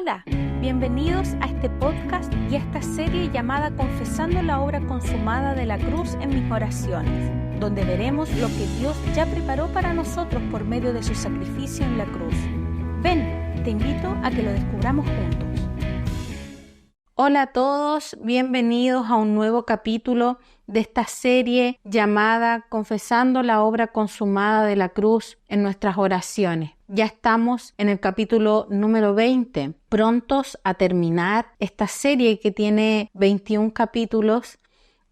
Hola, bienvenidos a este podcast y a esta serie llamada Confesando la obra consumada de la cruz en mis oraciones, donde veremos lo que Dios ya preparó para nosotros por medio de su sacrificio en la cruz. Ven, te invito a que lo descubramos juntos. Hola a todos, bienvenidos a un nuevo capítulo de esta serie llamada Confesando la obra consumada de la cruz en nuestras oraciones. Ya estamos en el capítulo número 20, prontos a terminar esta serie que tiene 21 capítulos,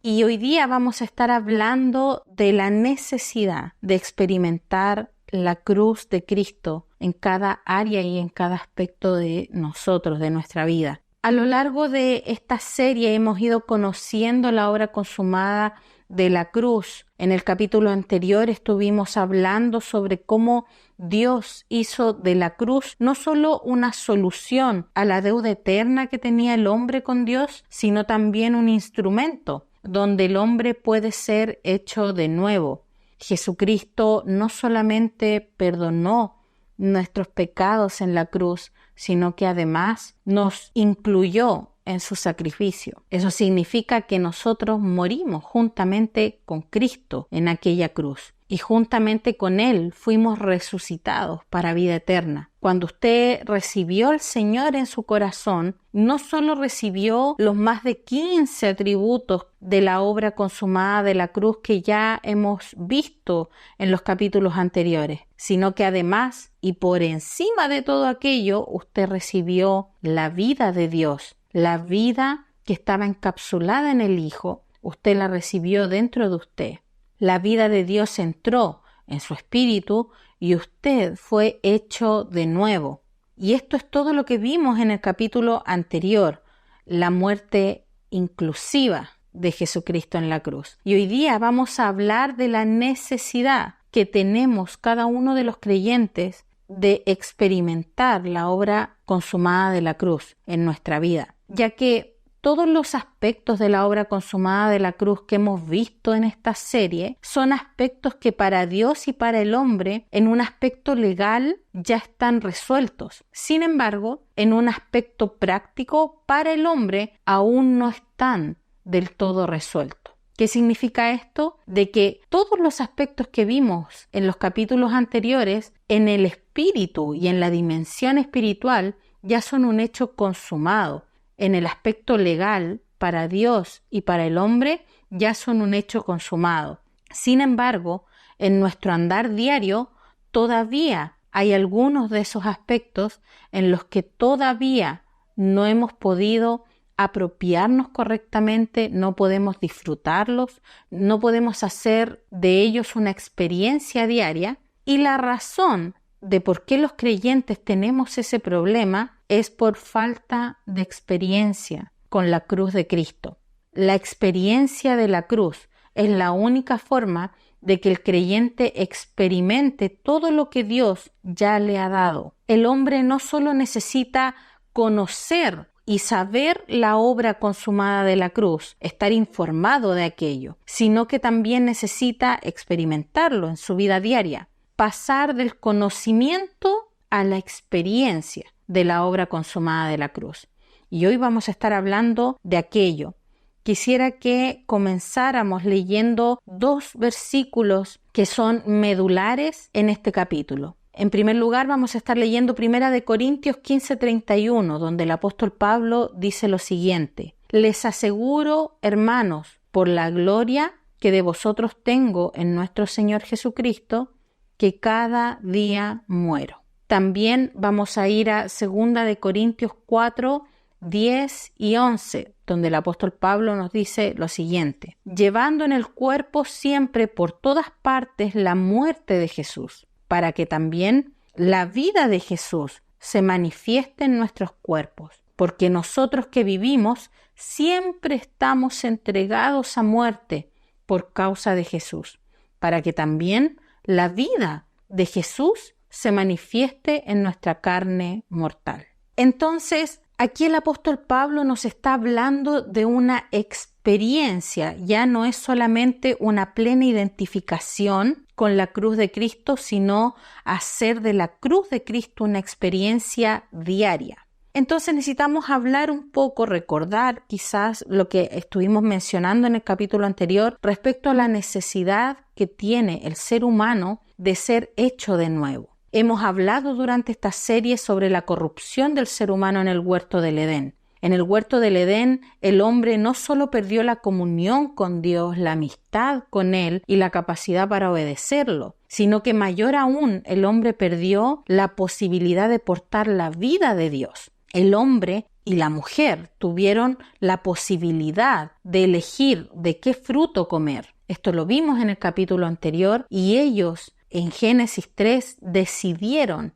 y hoy día vamos a estar hablando de la necesidad de experimentar la cruz de Cristo en cada área y en cada aspecto de nosotros, de nuestra vida. A lo largo de esta serie hemos ido conociendo la obra consumada de la cruz. En el capítulo anterior estuvimos hablando sobre cómo Dios hizo de la cruz no solo una solución a la deuda eterna que tenía el hombre con Dios, sino también un instrumento donde el hombre puede ser hecho de nuevo. Jesucristo no solamente perdonó nuestros pecados en la cruz, sino que además nos incluyó en su sacrificio. Eso significa que nosotros morimos juntamente con Cristo en aquella cruz y juntamente con Él fuimos resucitados para vida eterna. Cuando usted recibió al Señor en su corazón, no solo recibió los más de 15 atributos de la obra consumada de la cruz que ya hemos visto en los capítulos anteriores, sino que además y por encima de todo aquello, usted recibió la vida de Dios, la vida que estaba encapsulada en el Hijo. Usted la recibió dentro de usted. La vida de Dios entró en su espíritu y usted fue hecho de nuevo. Y esto es todo lo que vimos en el capítulo anterior, la muerte inclusiva de Jesucristo en la cruz. Y hoy día vamos a hablar de la necesidad que tenemos cada uno de los creyentes de experimentar la obra consumada de la cruz en nuestra vida, ya que todos los aspectos de la obra consumada de la cruz que hemos visto en esta serie son aspectos que para Dios y para el hombre en un aspecto legal ya están resueltos. Sin embargo, en un aspecto práctico para el hombre aún no están del todo resueltos. ¿Qué significa esto? De que todos los aspectos que vimos en los capítulos anteriores en el espíritu y en la dimensión espiritual ya son un hecho consumado. En el aspecto legal, para Dios y para el hombre, ya son un hecho consumado. Sin embargo, en nuestro andar diario, todavía hay algunos de esos aspectos en los que todavía no hemos podido apropiarnos correctamente, no podemos disfrutarlos, no podemos hacer de ellos una experiencia diaria. Y la razón de por qué los creyentes tenemos ese problema es por falta de experiencia con la cruz de Cristo. La experiencia de la cruz es la única forma de que el creyente experimente todo lo que Dios ya le ha dado. El hombre no solo necesita conocer y saber la obra consumada de la cruz, estar informado de aquello, sino que también necesita experimentarlo en su vida diaria, pasar del conocimiento a la experiencia de la obra consumada de la cruz. Y hoy vamos a estar hablando de aquello. Quisiera que comenzáramos leyendo 2 versículos que son medulares en este capítulo. En primer lugar, vamos a estar leyendo 1 Corintios 15:31, donde el apóstol Pablo dice lo siguiente: Les aseguro, hermanos, por la gloria que de vosotros tengo en nuestro Señor Jesucristo, que cada día muero. También vamos a ir a 2 Corintios 4, 10 y 11, donde el apóstol Pablo nos dice lo siguiente: llevando en el cuerpo siempre por todas partes la muerte de Jesús, para que también la vida de Jesús se manifieste en nuestros cuerpos, porque nosotros que vivimos siempre estamos entregados a muerte por causa de Jesús, para que también la vida de Jesús se manifieste en nuestra carne mortal. Entonces, aquí el apóstol Pablo nos está hablando de una experiencia, ya no es solamente una plena identificación con la cruz de Cristo, sino hacer de la cruz de Cristo una experiencia diaria. Entonces necesitamos hablar un poco, recordar quizás lo que estuvimos mencionando en el capítulo anterior respecto a la necesidad que tiene el ser humano de ser hecho de nuevo. Hemos hablado durante esta serie sobre la corrupción del ser humano en el huerto del Edén. En el huerto del Edén, el hombre no solo perdió la comunión con Dios, la amistad con Él y la capacidad para obedecerlo, sino que mayor aún, el hombre perdió la posibilidad de portar la vida de Dios. El hombre y la mujer tuvieron la posibilidad de elegir de qué fruto comer. Esto lo vimos en el capítulo anterior y ellos en Génesis 3 decidieron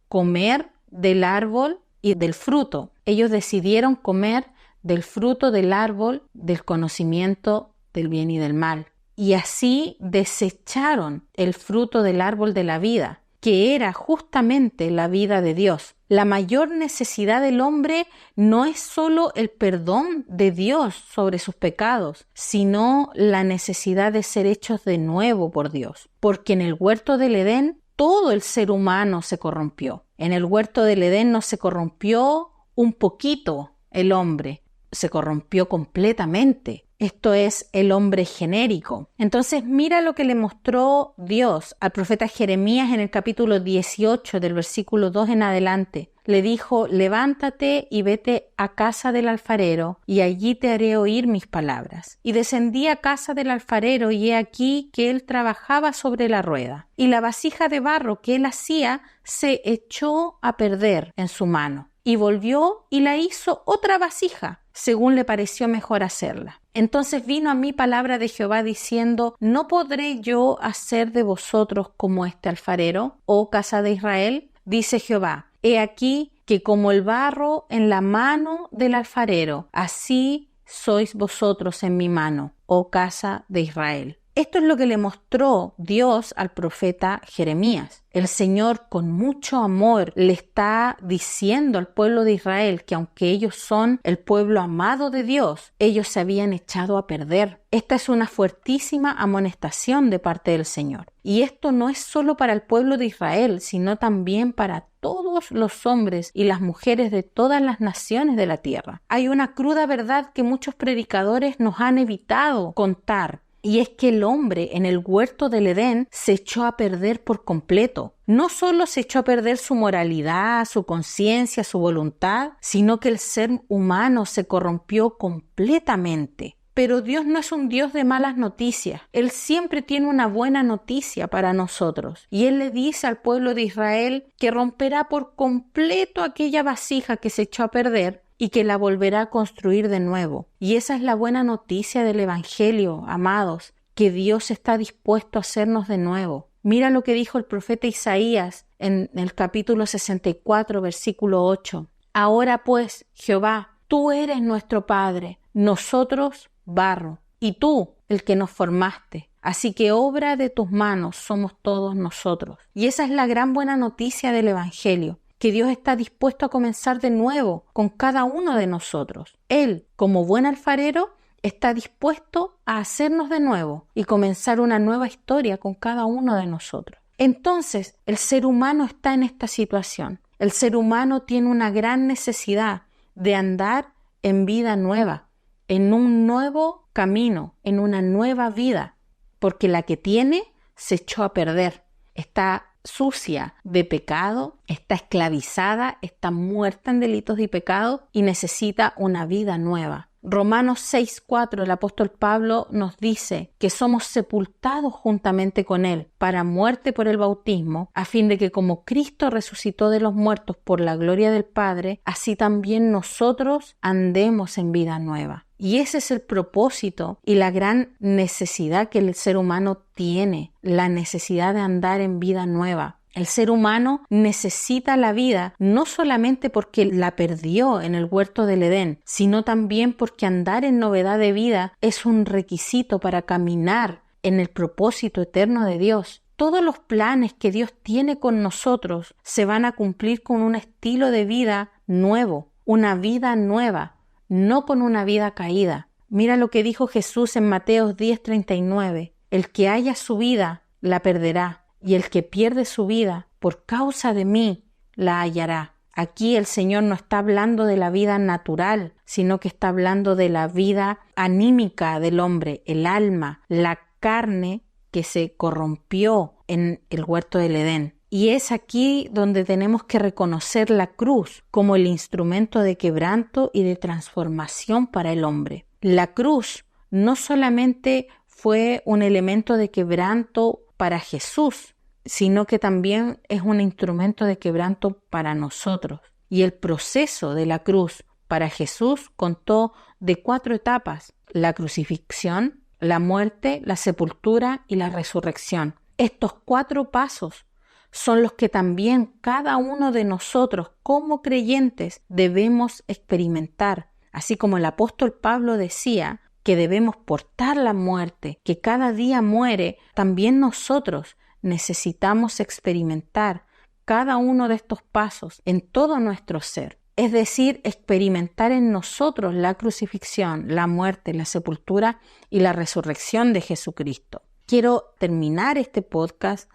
comer del árbol y del fruto. Ellos decidieron comer del fruto del árbol del conocimiento del bien y del mal. Y así desecharon el fruto del árbol de la vida, que era justamente la vida de Dios. La mayor necesidad del hombre no es solo el perdón de Dios sobre sus pecados, sino la necesidad de ser hechos de nuevo por Dios. Porque en el huerto del Edén todo el ser humano se corrompió. En el huerto del Edén no se corrompió un poquito el hombre, se corrompió completamente. Esto es el hombre genérico. Entonces mira lo que le mostró Dios al profeta Jeremías en el capítulo 18 del versículo 2 en adelante. Le dijo: levántate y vete a casa del alfarero, y allí te haré oír mis palabras. Y descendí a casa del alfarero, y he aquí que él trabajaba sobre la rueda, y la vasija de barro que él hacía se echó a perder en su mano. Y volvió y la hizo otra vasija, según le pareció mejor hacerla. Entonces vino a mí palabra de Jehová diciendo: ¿no podré yo hacer de vosotros como este alfarero, oh casa de Israel? Dice Jehová: he aquí que como el barro en la mano del alfarero, así sois vosotros en mi mano, oh casa de Israel. Esto es lo que le mostró Dios al profeta Jeremías. El Señor con mucho amor le está diciendo al pueblo de Israel que aunque ellos son el pueblo amado de Dios, ellos se habían echado a perder. Esta es una fuertísima amonestación de parte del Señor. Y esto no es solo para el pueblo de Israel, sino también para todos los hombres y las mujeres de todas las naciones de la tierra. Hay una cruda verdad que muchos predicadores nos han evitado contar. Y es que el hombre en el huerto del Edén se echó a perder por completo. No solo se echó a perder su moralidad, su conciencia, su voluntad, sino que el ser humano se corrompió completamente. Pero Dios no es un Dios de malas noticias. Él siempre tiene una buena noticia para nosotros. Y Él le dice al pueblo de Israel que romperá por completo aquella vasija que se echó a perder y que la volverá a construir de nuevo. Y esa es la buena noticia del Evangelio, amados, que Dios está dispuesto a hacernos de nuevo. Mira lo que dijo el profeta Isaías en el capítulo 64, versículo 8. Ahora pues, Jehová, tú eres nuestro Padre, nosotros barro, y tú el que nos formaste. Así que obra de tus manos somos todos nosotros. Y esa es la gran buena noticia del Evangelio, que Dios está dispuesto a comenzar de nuevo con cada uno de nosotros. Él, como buen alfarero, está dispuesto a hacernos de nuevo y comenzar una nueva historia con cada uno de nosotros. Entonces, el ser humano está en esta situación. El ser humano tiene una gran necesidad de andar en vida nueva, en un nuevo camino, en una nueva vida, porque la que tiene se echó a perder. Está sucia de pecado, está esclavizada, está muerta en delitos y pecados y necesita una vida nueva. Romanos 6:4, el apóstol Pablo nos dice que somos sepultados juntamente con Él para muerte por el bautismo, a fin de que como Cristo resucitó de los muertos por la gloria del Padre, así también nosotros andemos en vida nueva. Y ese es el propósito y la gran necesidad que el ser humano tiene, la necesidad de andar en vida nueva. El ser humano necesita la vida no solamente porque la perdió en el huerto del Edén, sino también porque andar en novedad de vida es un requisito para caminar en el propósito eterno de Dios. Todos los planes que Dios tiene con nosotros se van a cumplir con un estilo de vida nuevo, una vida nueva, no con una vida caída. Mira lo que dijo Jesús en Mateo 10:39. El que haya su vida, la perderá, y el que pierde su vida, por causa de mí, la hallará. Aquí el Señor no está hablando de la vida natural, sino que está hablando de la vida anímica del hombre, el alma, la carne que se corrompió en el huerto del Edén. Y es aquí donde tenemos que reconocer la cruz como el instrumento de quebranto y de transformación para el hombre. La cruz no solamente fue un elemento de quebranto para Jesús, sino que también es un instrumento de quebranto para nosotros. Y el proceso de la cruz para Jesús contó de 4 etapas: la crucifixión, la muerte, la sepultura y la resurrección. Estos 4 pasos son los que también cada uno de nosotros como creyentes debemos experimentar. Así como el apóstol Pablo decía que debemos portar la muerte, que cada día muere, también nosotros necesitamos experimentar cada uno de estos pasos en todo nuestro ser. Es decir, experimentar en nosotros la crucifixión, la muerte, la sepultura y la resurrección de Jesucristo. Quiero terminar este podcast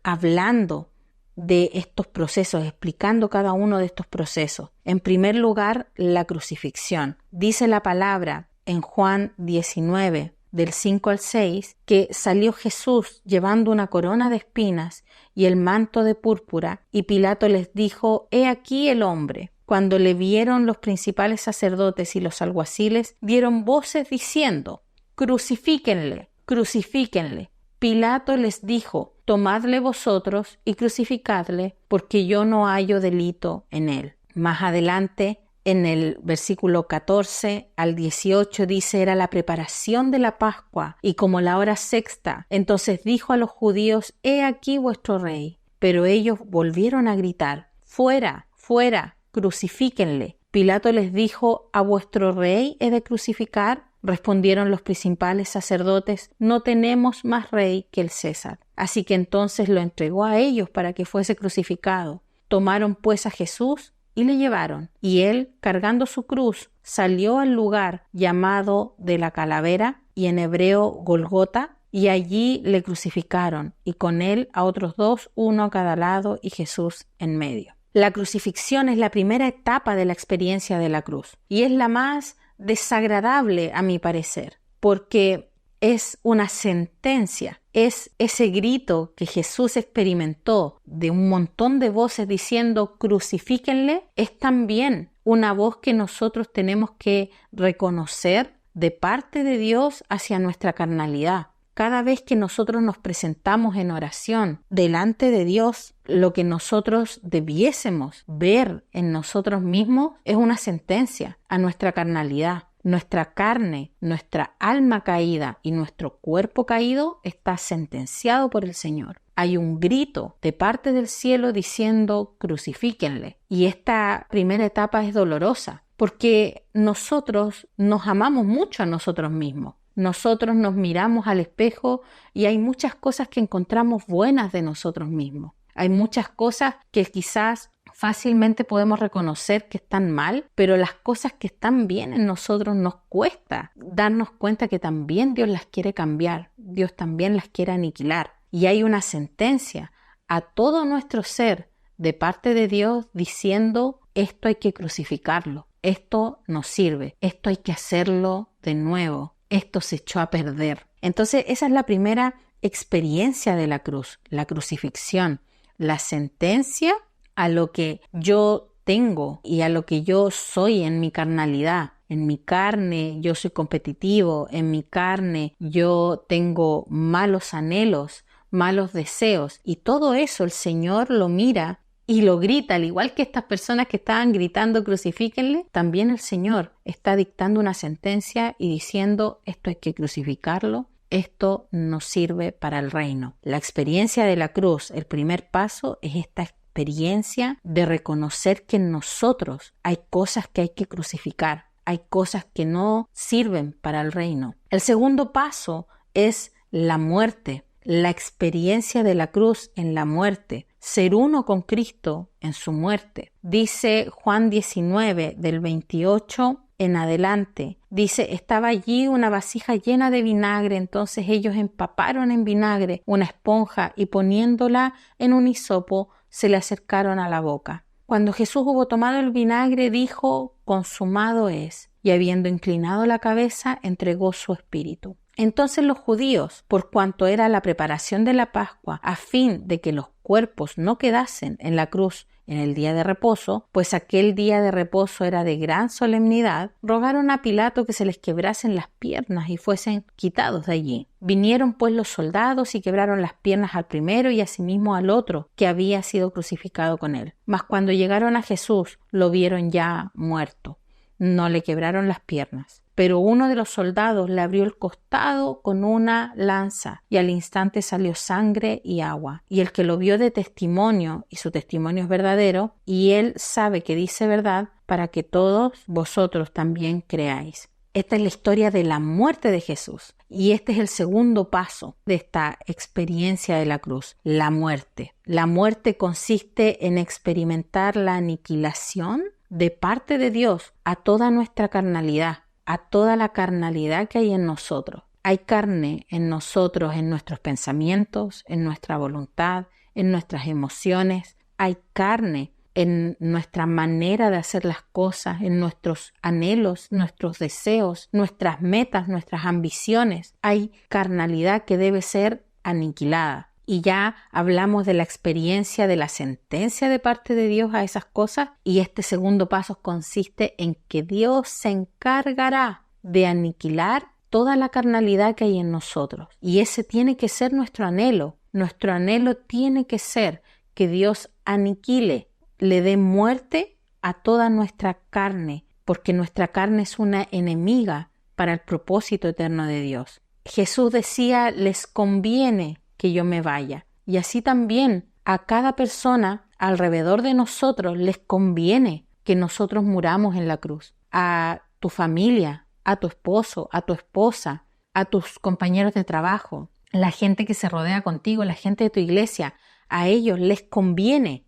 hablando de estos procesos, explicando cada uno de estos procesos. En primer lugar, la crucifixión. Dice la palabra en Juan 19, del 5 al 6, que salió Jesús llevando una corona de espinas y el manto de púrpura, y Pilato les dijo: «He aquí el hombre». Cuando le vieron los principales sacerdotes y los alguaciles, dieron voces diciendo: «Crucifíquenle, crucifíquenle». Pilato les dijo: «Tomadle vosotros y crucificadle, porque yo no hallo delito en él». Más adelante, en el versículo 14 al 18 dice: «Era la preparación de la Pascua, y como la hora sexta, entonces dijo a los judíos: He aquí vuestro rey». Pero ellos volvieron a gritar: «Fuera, fuera, crucifíquenle». Pilato les dijo: «¿A vuestro rey he de crucificar?». Respondieron los principales sacerdotes: «No tenemos más rey que el César». Así que entonces lo entregó a ellos para que fuese crucificado. Tomaron pues a Jesús y le llevaron, y él, cargando su cruz, salió al lugar llamado de la Calavera, y en hebreo Golgota, y allí le crucificaron, y con él a otros 2, uno a cada lado, y Jesús en medio. La crucifixión es la primera etapa de la experiencia de la cruz, y es la más desagradable a mi parecer, porque es una sentencia, es ese grito que Jesús experimentó de un montón de voces diciendo crucifíquenle, es también una voz que nosotros tenemos que reconocer de parte de Dios hacia nuestra carnalidad. Cada vez que nosotros nos presentamos en oración delante de Dios, lo que nosotros debiésemos ver en nosotros mismos es una sentencia a nuestra carnalidad. Nuestra carne, nuestra alma caída y nuestro cuerpo caído está sentenciado por el Señor. Hay un grito de parte del cielo diciendo crucifíquenle. Y esta primera etapa es dolorosa porque nosotros nos amamos mucho a nosotros mismos. Nosotros nos miramos al espejo y hay muchas cosas que encontramos buenas de nosotros mismos. Hay muchas cosas que quizás fácilmente podemos reconocer que están mal, pero las cosas que están bien en nosotros nos cuesta darnos cuenta que también Dios las quiere cambiar, Dios también las quiere aniquilar. Y hay una sentencia a todo nuestro ser de parte de Dios diciendo: esto hay que crucificarlo, esto no sirve, esto hay que hacerlo de nuevo, esto se echó a perder. Entonces esa es la primera experiencia de la cruz, la crucifixión, la sentencia a lo que yo tengo y a lo que yo soy en mi carnalidad. En mi carne yo soy competitivo, en mi carne yo tengo malos anhelos, malos deseos, y todo eso el Señor lo mira y lo grita, al igual que estas personas que estaban gritando crucifíquenle. También el Señor está dictando una sentencia y diciendo: esto hay que crucificarlo, esto no sirve para el reino. La experiencia de la cruz, el primer paso es esta experiencia de reconocer que en nosotros hay cosas que hay que crucificar, hay cosas que no sirven para el reino. El segundo paso es la muerte, la experiencia de la cruz en la muerte, ser uno con Cristo en su muerte. Dice Juan 19, del 28 en adelante, dice: estaba allí una vasija llena de vinagre, entonces ellos empaparon en vinagre una esponja y poniéndola en un hisopo se le acercaron a la boca. Cuando Jesús hubo tomado el vinagre, dijo: consumado es, y habiendo inclinado la cabeza, entregó su espíritu. Entonces los judíos, por cuanto era la preparación de la Pascua, a fin de que los cuerpos no quedasen en la cruz en el día de reposo, pues aquel día de reposo era de gran solemnidad, rogaron a Pilato que se les quebrasen las piernas y fuesen quitados de allí. Vinieron pues los soldados y quebraron las piernas al primero y asimismo al otro que había sido crucificado con él. Mas cuando llegaron a Jesús, lo vieron ya muerto. No le quebraron las piernas. Pero uno de los soldados le abrió el costado con una lanza, y al instante salió sangre y agua. Y el que lo vio de testimonio, y su testimonio es verdadero, y él sabe que dice verdad, para que todos vosotros también creáis. Esta es la historia de la muerte de Jesús. Y este es el segundo paso de esta experiencia de la cruz, la muerte. La muerte consiste en experimentar la aniquilación de parte de Dios a toda nuestra carnalidad, a toda la carnalidad que hay en nosotros. Hay carne en nosotros, en nuestros pensamientos, en nuestra voluntad, en nuestras emociones. Hay carne en nuestra manera de hacer las cosas, en nuestros anhelos, nuestros deseos, nuestras metas, nuestras ambiciones. Hay carnalidad que debe ser aniquilada. Y ya hablamos de la experiencia de la sentencia de parte de Dios a esas cosas, y este segundo paso consiste en que Dios se encargará de aniquilar toda la carnalidad que hay en nosotros. Y ese tiene que ser nuestro anhelo. Nuestro anhelo tiene que ser que Dios aniquile, le dé muerte a toda nuestra carne, porque nuestra carne es una enemiga para el propósito eterno de Dios. Jesús decía: les conviene que yo me vaya. Y así también a cada persona alrededor de nosotros les conviene que nosotros muramos en la cruz. A tu familia, a tu esposo, a tu esposa, a tus compañeros de trabajo, la gente que se rodea contigo, la gente de tu iglesia, a ellos les conviene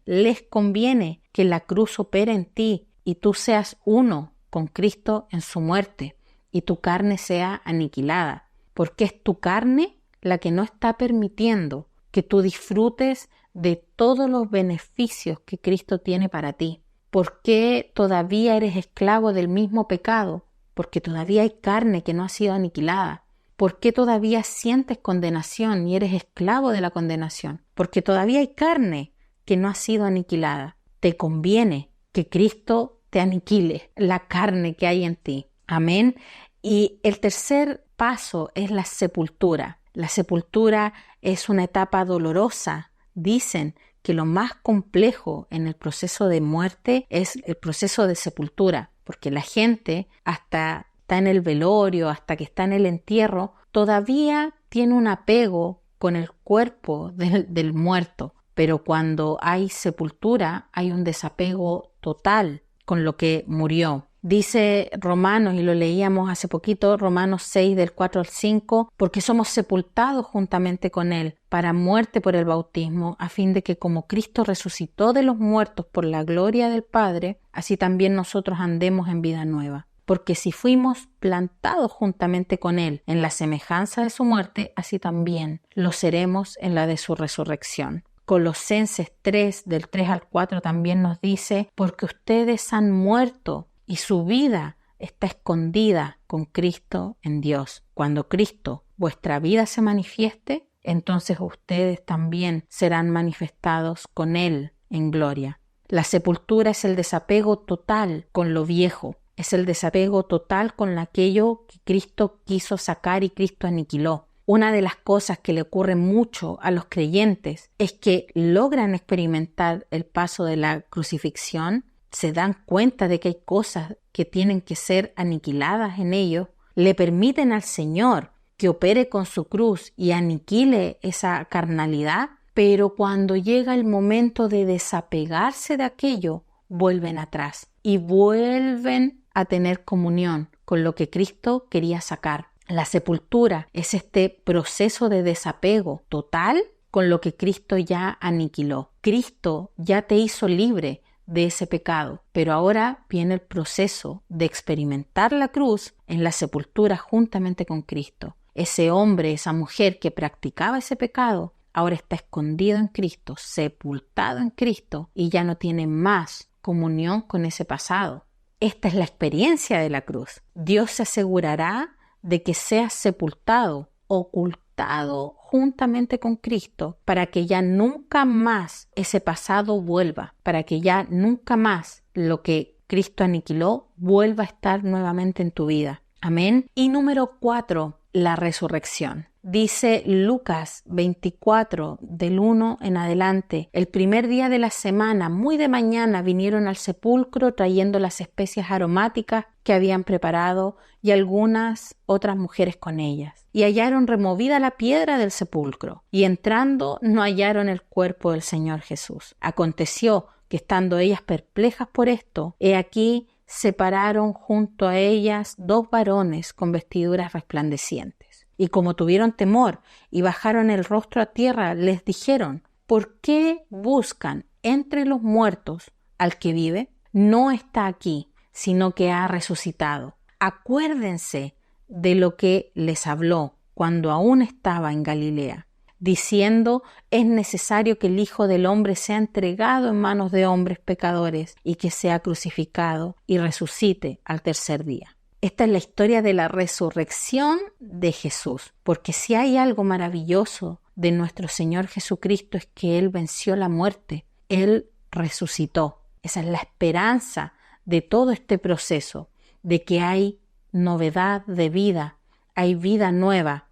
que la cruz opere en ti y tú seas uno con Cristo en su muerte y tu carne sea aniquilada, porque es tu carne la que no está permitiendo que tú disfrutes de todos los beneficios que Cristo tiene para ti. ¿Por qué todavía eres esclavo del mismo pecado? Porque todavía hay carne que no ha sido aniquilada. ¿Por qué todavía sientes condenación y eres esclavo de la condenación? Porque todavía hay carne que no ha sido aniquilada. Te conviene que Cristo te aniquile la carne que hay en ti. Amén. Y el tercer paso es la sepultura. La sepultura es una etapa dolorosa. Dicen que lo más complejo en el proceso de muerte es el proceso de sepultura, porque la gente hasta está en el velorio, hasta que está en el entierro, todavía tiene un apego con el cuerpo del muerto. Pero cuando hay sepultura, hay un desapego total con lo que murió. Dice Romanos, y lo leíamos hace poquito, Romanos 6 del 4 al 5, porque somos sepultados juntamente con Él para muerte por el bautismo, a fin de que como Cristo resucitó de los muertos por la gloria del Padre, así también nosotros andemos en vida nueva. Porque si fuimos plantados juntamente con Él en la semejanza de su muerte, así también lo seremos en la de su resurrección. Colosenses 3 del 3 al 4 también nos dice: porque ustedes han muerto y su vida está escondida con Cristo en Dios. Cuando Cristo, vuestra vida, se manifieste, entonces ustedes también serán manifestados con Él en gloria. La sepultura es el desapego total con lo viejo, es el desapego total con aquello que Cristo quiso sacar y Cristo aniquiló. Una de las cosas que le ocurre mucho a los creyentes es que logran experimentar el paso de la crucifixión, se dan cuenta de que hay cosas que tienen que ser aniquiladas en ellos, le permiten al Señor que opere con su cruz y aniquile esa carnalidad, pero cuando llega el momento de desapegarse de aquello, vuelven atrás y vuelven a tener comunión con lo que Cristo quería sacar. La sepultura es este proceso de desapego total con lo que Cristo ya aniquiló. Cristo ya te hizo libre de ese pecado, pero ahora viene el proceso de experimentar la cruz en la sepultura juntamente con Cristo. Ese hombre, esa mujer que practicaba ese pecado, ahora está escondido en Cristo, sepultado en Cristo y ya no tiene más comunión con ese pasado. Esta es la experiencia de la cruz. Dios se asegurará de que seas sepultado, ocultado juntamente con Cristo, para que ya nunca más ese pasado vuelva, para que ya nunca más lo que Cristo aniquiló vuelva a estar nuevamente en tu vida. Amén. Y número 4, la resurrección. Dice Lucas 24, del 1 en adelante, el primer día de la semana, muy de mañana, vinieron al sepulcro trayendo las especias aromáticas que habían preparado y algunas otras mujeres con ellas. Y hallaron removida la piedra del sepulcro, y entrando no hallaron el cuerpo del Señor Jesús. Aconteció que estando ellas perplejas por esto, he aquí se pararon junto a ellas 2 varones con vestiduras resplandecientes. Y como tuvieron temor y bajaron el rostro a tierra, les dijeron: ¿por qué buscan entre los muertos al que vive? No está aquí, sino que ha resucitado. Acuérdense de lo que les habló cuando aún estaba en Galilea, diciendo: es necesario que el Hijo del Hombre sea entregado en manos de hombres pecadores y que sea crucificado y resucite al tercer día. Esta es la historia de la resurrección de Jesús, porque si hay algo maravilloso de nuestro Señor Jesucristo es que Él venció la muerte, Él resucitó. Esa es la esperanza de todo este proceso, de que hay novedad de vida, hay vida nueva.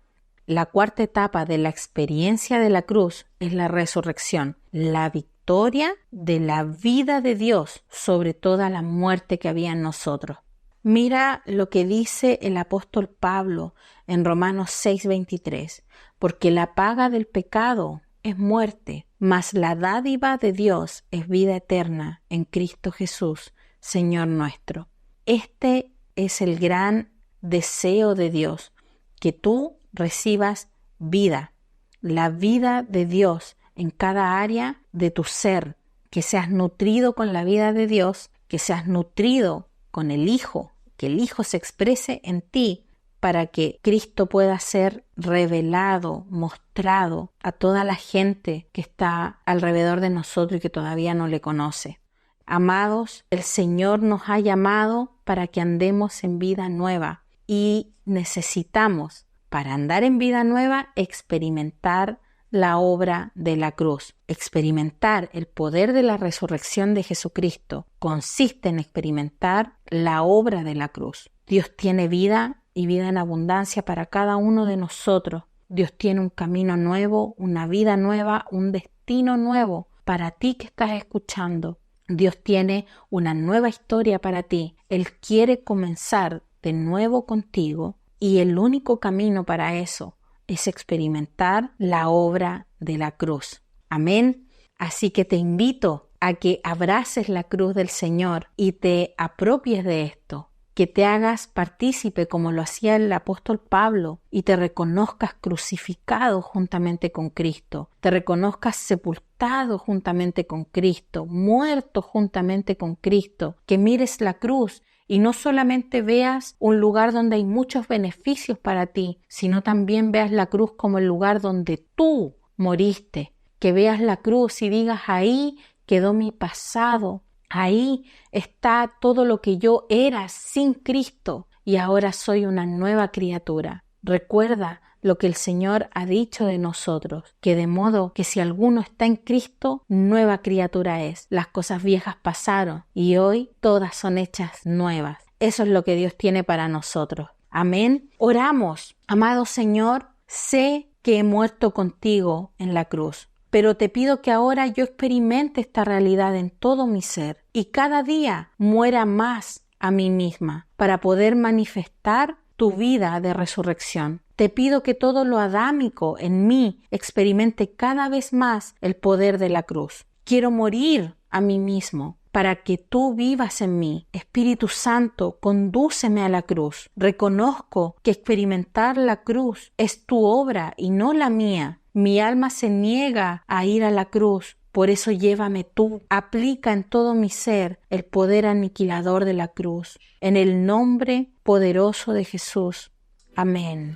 La 4ª etapa de la experiencia de la cruz es la resurrección, la victoria de la vida de Dios sobre toda la muerte que había en nosotros. Mira lo que dice el apóstol Pablo en Romanos 6:23, porque la paga del pecado es muerte, mas la dádiva de Dios es vida eterna en Cristo Jesús, Señor nuestro. Este es el gran deseo de Dios, que tú recibas vida, la vida de Dios en cada área de tu ser, que seas nutrido con la vida de Dios, que seas nutrido con el Hijo, que el Hijo se exprese en ti para que Cristo pueda ser revelado, mostrado a toda la gente que está alrededor de nosotros y que todavía no le conoce. Amados, el Señor nos ha llamado para que andemos en vida nueva y necesitamos, para andar en vida nueva, experimentar la obra de la cruz. Experimentar el poder de la resurrección de Jesucristo consiste en experimentar la obra de la cruz. Dios tiene vida y vida en abundancia para cada uno de nosotros. Dios tiene un camino nuevo, una vida nueva, un destino nuevo para ti que estás escuchando. Dios tiene una nueva historia para ti. Él quiere comenzar de nuevo contigo y el único camino para eso es experimentar la obra de la cruz. Amén. Así que te invito a que abraces la cruz del Señor y te apropies de esto, que te hagas partícipe como lo hacía el apóstol Pablo y te reconozcas crucificado juntamente con Cristo, te reconozcas sepultado juntamente con Cristo, muerto juntamente con Cristo, que mires la cruz y no solamente veas un lugar donde hay muchos beneficios para ti, sino también veas la cruz como el lugar donde tú moriste, que veas la cruz y digas: ahí quedó mi pasado, ahí está todo lo que yo era sin Cristo y ahora soy una nueva criatura. Recuerda lo que el Señor ha dicho de nosotros, que de modo que si alguno está en Cristo, nueva criatura es. Las cosas viejas pasaron y hoy todas son hechas nuevas. Eso es lo que Dios tiene para nosotros. Amén. Oramos. Amado Señor, sé que he muerto contigo en la cruz, pero te pido que ahora yo experimente esta realidad en todo mi ser y cada día muera más a mí misma para poder manifestar tu vida de resurrección. Te pido que todo lo adámico en mí experimente cada vez más el poder de la cruz. Quiero morir a mí mismo para que tú vivas en mí. Espíritu Santo, condúceme a la cruz. Reconozco que experimentar la cruz es tu obra y no la mía. Mi alma se niega a ir a la cruz. Por eso llévame tú. Aplica en todo mi ser el poder aniquilador de la cruz. En el nombre poderoso de Jesús. Amén.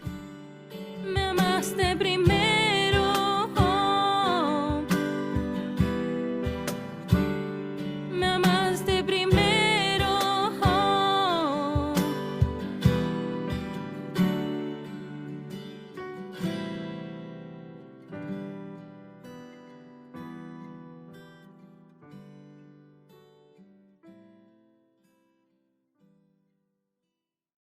Me amaste primero.